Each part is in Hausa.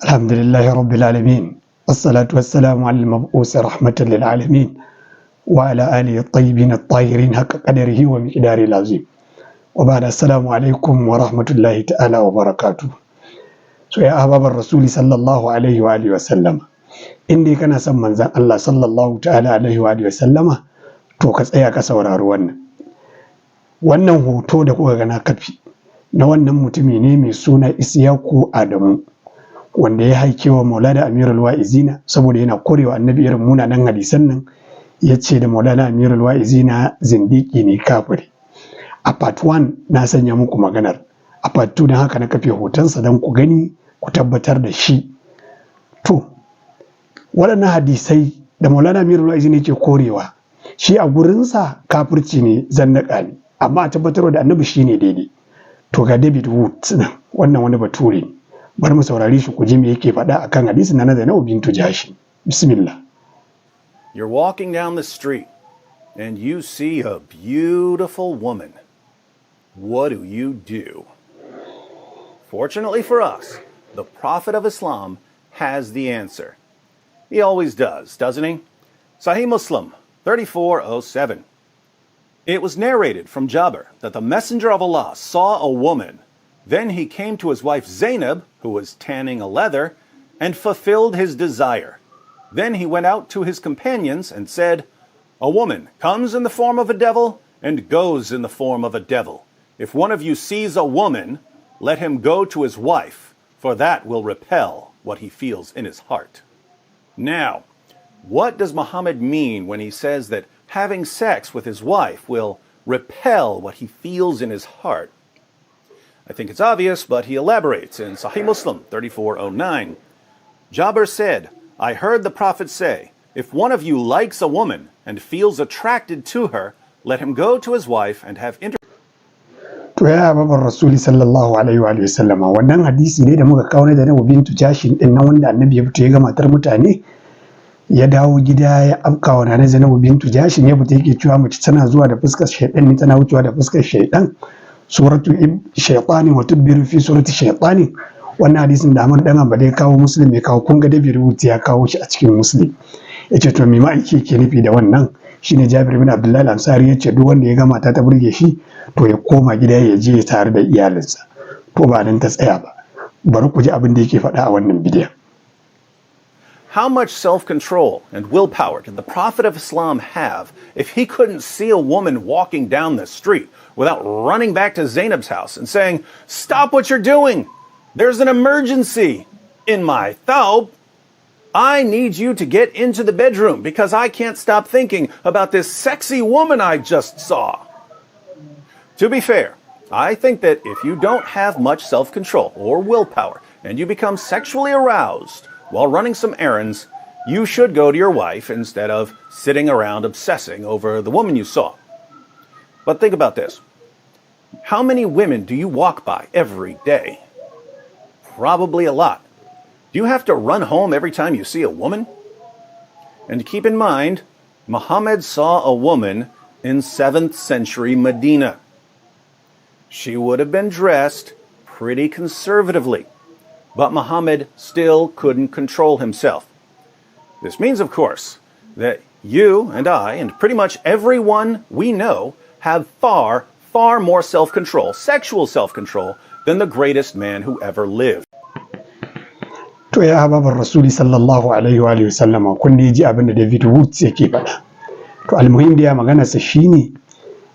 الحمد لله رب العالمين والصلاة والسلام على المبعوث رحمة للعالمين وعلى آله الطيبين الطاهرين حق قدره ومقداره العظيم وبعد السلام عليكم ورحمة الله تعالى وبركاته. So ya ababar rasuli sallallahu alaihi wa alihi wa sallama, in dai kana son manzan Allah sallallahu ta'ala alaihi wa alihi wa sallama, to ka tsaya ka saurari wannan hoto da kuka gana kafi na wannan mutumi ne mai suna Isiyaku Adamu, wanda ya haike wa Maulana Amirul Wa'izina saboda yana korewa annabi irin munanan hadisan nan. Ya ce da Maulana Amirul Wa'izina zindiki ne, kafiri. A part 1 na sanya muku maganar, a part 2 don haka na kafe hotonsa don ku gani ku tabbatar da shi. To waɗannan hadisai da Maulana Amirul Wa'izina yake korewa, shi a gurinsa kafirci ne, zannaka ne, amma a tabbatarwa da annabi shi ne daidai. To ga David Wood wannan wani bature ne, bari mu saurari shi ku ji me yake faɗa akan hadisin na Zainab bintu Jahsh. Bismillah. You're walking down the street and you see a beautiful woman. What do? Fortunately for us, the Prophet of Islam has the answer. He always does, doesn't he? Sahih Muslim 3407. It was narrated from Jabir that the Messenger of Allah saw a woman. Then he came to his wife Zainab, who was tanning a leather, and fulfilled his desire. Then he went out to his companions and said, "A woman comes in the form of a devil and goes in the form of a devil. If one of you sees a woman, let him go to his wife, for that will repel what he feels in his heart." Now, what does Muhammad mean when he says that having sex with his wife will repel what he feels in his heart? I think it's obvious, but he elaborates in Sahih Muslim 3409. Jabir said, "I heard the Prophet say, if one of you likes a woman and feels attracted to her, let him go to his wife and have To ya babar rasuli sallallahu alaihi wa sallama, wannan hadisi ne da muka kawo da Zainab bintu Jahsh din nan, wanda annabi ya fito ya ga matar mutane, ya dawo gida ya afkawa na Zainab bintu Jahsh, ya fita yake cewa mace tana zuwa da fuskar shaytan ne, tana wucewa da fuskar shaytan, suratu shaytani wa tudbiru fi surati shaytani. Wannan hadisin da Ahmad dan Hanbali ya kawo, Muslim ya kawo, kun ga da rubuta ya kawo shi a cikin Muslim. Yace to me ma ake ke nufi da wannan? Shine Jabir bin Abdullah al-Ansari yace duk wanda ya ga mata ta burge shi to ya koma gida ya je tare da iyalinsa. To ba nan ta tsaya ba, bari ku ji abin da yake faɗa a wannan bidiyon. How much self-control and willpower did the Prophet of Islam have if he couldn't see a woman walking down the street without running back to Zainab's house and saying, "Stop what you're doing! There's an emergency in my thawb. I need you to get into the bedroom because I can't stop thinking about this sexy woman I just saw." To be fair, I think that if you don't have much self-control or willpower and you become sexually aroused while running some errands, you should go to your wife instead of sitting around obsessing over the woman you saw. But think about this. How many women do you walk by every day? Probably a lot. Do you have to run home every time you see a woman? And keep in mind, Muhammad saw a woman in 7th century Medina. She would have been dressed pretty conservatively, but Muhammad still couldn't control himself. This means, of course, that you and I and pretty much everyone we know have far more self-control, sexual self-control, than the greatest man who ever lived. To ya babar rasuli sallallahu alaihi wa sallama, kun ji abin da David Woods yake faɗa. To almuhim da ya magana sa shine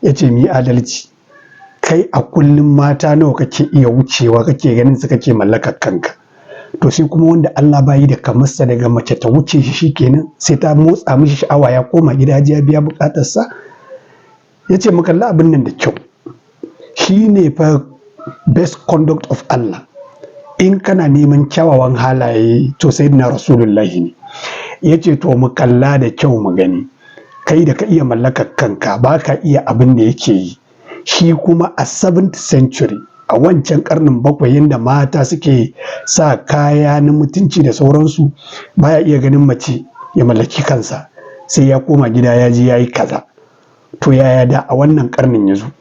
yace mi adalci. Kai a kullum mata nawa kake iya wucewa, kake ganin su, kake mallakar kanka. To sai kuma wanda Allah bayi da kamarsa, daga mace ta wuce shi shikenan sai ta motsa mishi sha'awa, ya koma gida ya biya bukatarsa. Yace mu kalli abin nan da kyau. Shine fa best conduct of Allah. In kana neman kyawawan halaye to sayyidina Rasulullahi ne. Yace to mu kalla da kyau mu gani. Kai da ka iya mallakar kanka ba ka iya abin da yake yi. Shi kuma a 7th century, a wancan karnin bakwai, yadda mata suke sa kaya na mutunci da sauransu, baya iya ganin mace ya mallaki kansa, sai ya koma gida ya je ya yi kaza. To yaya da a wannan karnin ya zo?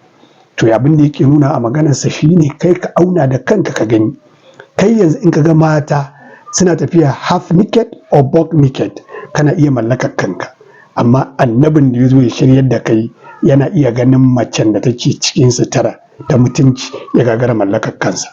To abin da yake nuna a maganarsa shine kai ka auna da kanka ka gani. Kai yanzu in ka ga mata suna tafiya half naked or buck naked, kana iya mallakar kanka, amma annabin da ya zo ya shiryar da kai yana iya ganin macen da take cikin sutura ta mutunci ya gagara mallakar kansa.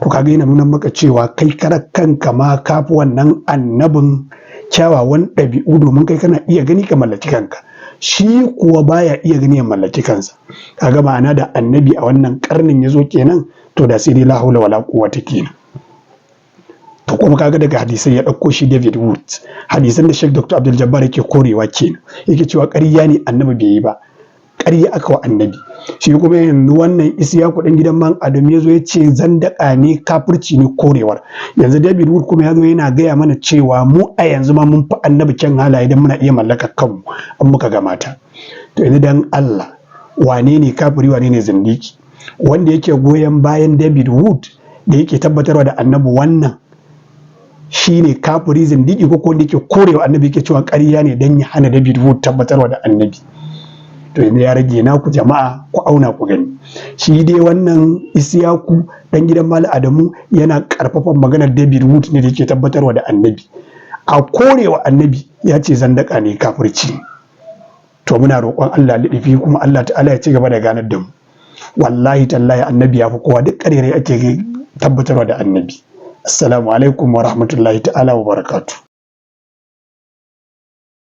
To kaga yana nuna maka cewa kai karar kanka ma kafi wannan annabin kyawawan ɗabi'u, domin kai kana iya gani ka mallaki kanka, shi kuwa baya iya gani ya mallaki kansa. Kaga ma'ana da annabi a wannan karnin ya zo kenan, to da sai dai la haula wala quwwata kenan. To kuma kaga daga hadisai ya ɗauko shi David Wood, hadisan da Sheikh Dr. Abdul Jabbar yake korewa kenan, yake cewa ƙarya ne annabi bai yi ba, ƙarya aka wa annabi. Shi kuma yanzu wannan Isiyaku ɗan gidan man Adam ya zo ya ce zandaka ne, kafirci ne, korewar. Yanzu David Wood kuma ya zo yana gaya mana cewa mu a yanzu ma mun fi annabi kyan halaye idan muna iya mallakar kanmu an muka ga mata. To yanzu dan Allah, wane ne kafiri, wane ne zindiki? Wanda yake goyon bayan David Wood da yake tabbatarwa da annabi wannan shi ne kafiri zindiki, ko wanda yake korewa annabi yake cewa ƙarya ne don ya hana David Wood tabbatarwa da annabi? To yanzu ya rage naku jama'a, ku auna ku gani. Shi dai wannan Isiyaku dan gidan Malam Adamu yana karfafan maganar David Wood ne da yake tabbatarwa da annabi. A korewa annabi ya ce zandaka ne, kafirci. To muna roƙon Allah liɗifi, kuma Allah ta'ala ya ci gaba da ganar da mu. Wallahi tallahi annabi ya fi kowa, duk ƙarerai ake tabbatarwa da annabi. Assalamu alaikum wa rahmatullahi ta'ala wa barakatuh.